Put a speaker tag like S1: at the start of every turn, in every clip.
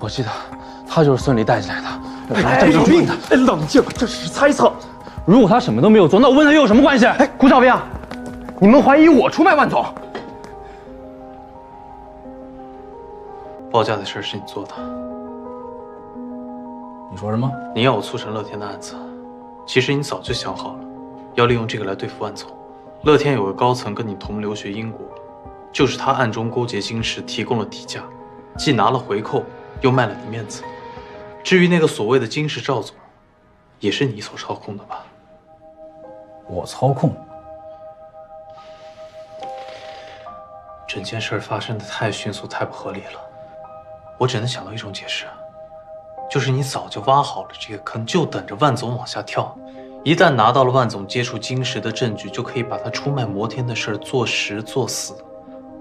S1: 我记得他就是孙离带进来的。
S2: 有病的！冷静，这只是猜测。
S1: 如果他什么都没有做，那我问他又有什么关系？哎，
S2: 顾少兵，你们怀疑我出卖万总？
S3: 报价的事是你做的。
S4: 你说什么？
S3: 你要我促成乐天的案子，其实你早就想好了，要利用这个来对付万总。乐天有个高层跟你同留学英国，就是他暗中勾结金石，提供了底价，既拿了回扣，又卖了你面子。至于那个所谓的金石赵总，也是你所操控的吧？
S4: 我操控？
S3: 整件事发生的太迅速，太不合理了。我只能想到一种解释，就是你早就挖好了这个坑，就等着万总往下跳。一旦拿到了万总接触金石的证据，就可以把他出卖摩天的事做实做死，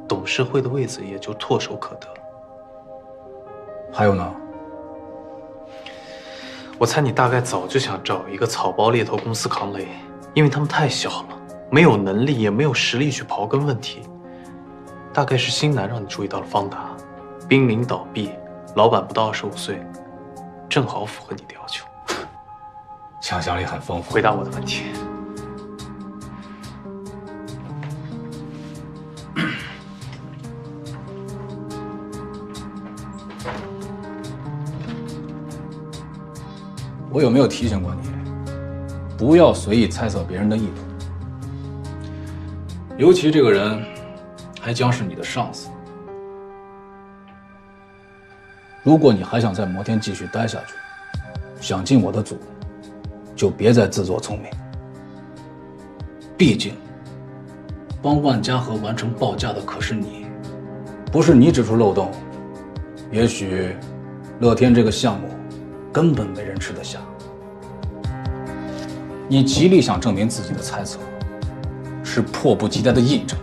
S3: 董事会的位子也就唾手可得。
S4: 还有呢？
S3: 我猜你大概早就想找一个草包猎头公司扛雷，因为他们太小了，没有能力也没有实力去刨根问题。大概是新南让你注意到了方达，濒临倒闭，老板不到25岁，正好符合你的要求。
S4: 想象力很丰富。
S3: 回答我的问题。
S4: 我有没有提醒过你，不要随意猜测别人的意图，尤其这个人还将是你的上司。如果你还想在摩天继续待下去，想进我的组，就别再自作聪明。毕竟，帮万家和完成报价的可是你，不是你指出漏洞，也许乐天这个项目根本没人吃得下。你极力想证明自己的猜测，是迫不及待的印证。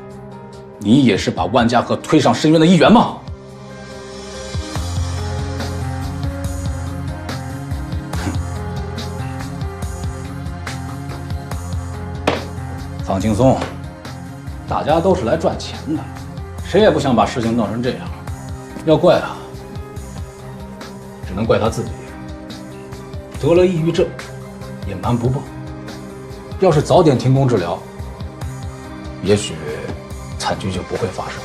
S4: 你也是把万家和推上深渊的一员吗？放轻松，大家都是来赚钱的，谁也不想把事情弄成这样。要怪啊，只能怪他自己。得了抑郁症，也瞒不过。要是早点停工治疗，也许惨剧就不会发生。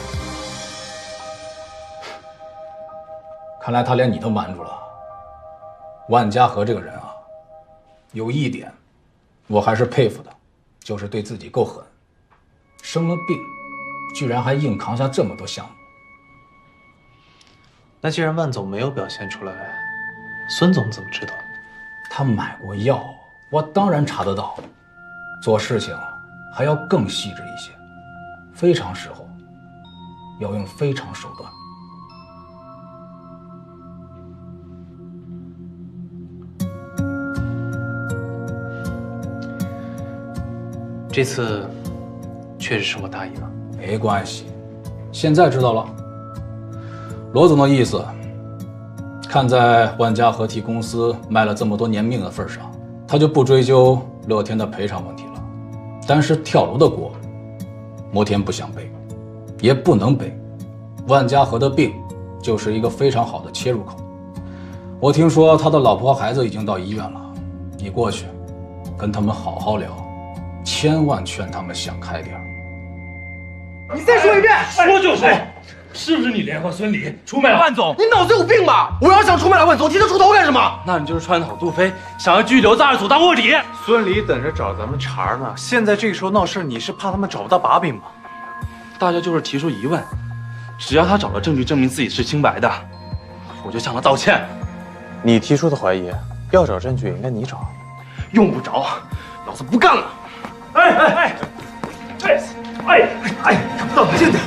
S4: 看来他连你都瞒住了。万家和这个人啊，有一点我还是佩服的，就是对自己够狠。生了病，居然还硬扛下这么多项目。
S3: 那既然万总没有表现出来，孙总怎么知道？
S4: 他买过药，我当然查得到。做事情还要更细致一些，非常时候要用非常手段。
S3: 这次确实是我大意了。
S4: 没关系，现在知道了。罗总的意思，看在万家和替公司卖了这么多年命的份上，他就不追究乐天的赔偿问题了。但是跳楼的锅，摩天不想背，也不能背。万家和的病就是一个非常好的切入口。我听说他的老婆和孩子已经到医院了，你过去跟他们好好聊，千万劝他们想开点。
S2: 你再说一遍！
S5: 说就说，是不是你联合孙离出卖了万总？
S2: 你脑子有病吧？我要想出卖了万总，提他出头干什么？
S5: 那你就是穿好杜飞，想要继续留在二组当卧底。
S3: 孙离等着找咱们茬呢，现在这个时候闹事，你是怕他们找不到把柄吗？
S5: 大家就是提出疑问，只要他找到证据证明自己是清白的，我就向他道歉。
S3: 你提出的怀疑，要找证据也应该你找。
S2: 用不着，老子不干了！冷静点。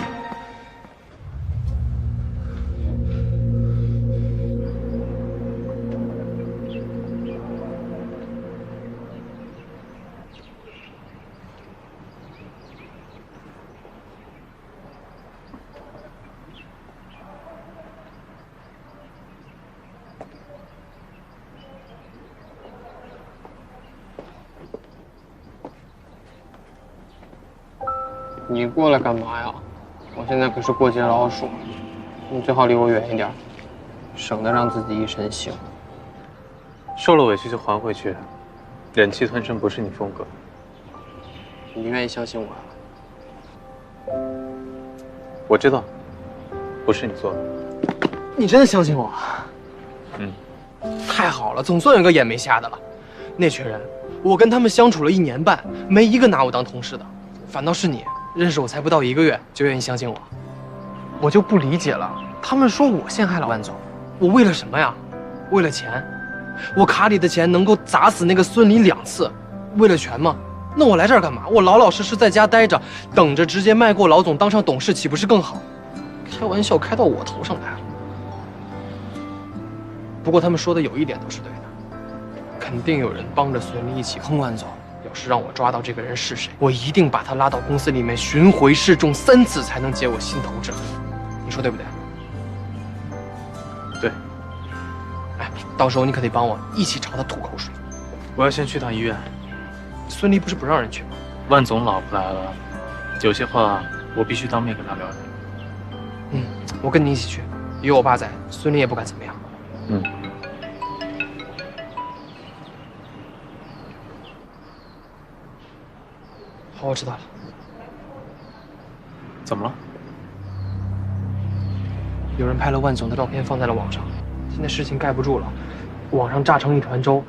S6: 你过来干嘛呀？我现在可是过街老鼠，你最好离我远一点。省得让自己一身腥。
S3: 受了委屈就还回去，忍气吞声不是你风格。
S6: 你愿意相信我？
S3: 我知道，不是你做的。
S2: 你真的相信我？
S3: 嗯，
S2: 太好了，总算有个眼没瞎的了。那群人，我跟他们相处了1年半，没一个拿我当同事的，反倒是你，认识我才不到1个月就愿意相信我。我就不理解了，他们说我陷害了万总，我为了什么呀？为了钱？我卡里的钱能够砸死那个孙俪2次，为了权吗？那我来这儿干嘛？我老老实实在家待着，等着直接迈过老总当上董事，岂不是更好？开玩笑开到我头上来了。不过他们说的有一点都是对的，肯定有人帮着孙俪一起坑万总。要是让我抓到这个人是谁，我一定把他拉到公司里面巡回示众3次，才能解我心头之恨。你说对不对？
S3: 对。
S2: 哎，到时候你可得帮我一起朝他吐口水。
S3: 我要先去趟医院。
S2: 孙俪不是不让人去吗？
S3: 万总老婆来了，有些话我必须当面跟他聊聊。
S2: 嗯，我跟你一起去，有我爸在，孙俪也不敢怎么样。
S3: 嗯。
S2: 好，我知道了。
S3: 怎么了？
S2: 有人拍了万总的照片放在了网上，现在事情盖不住了，网上炸成一团粥，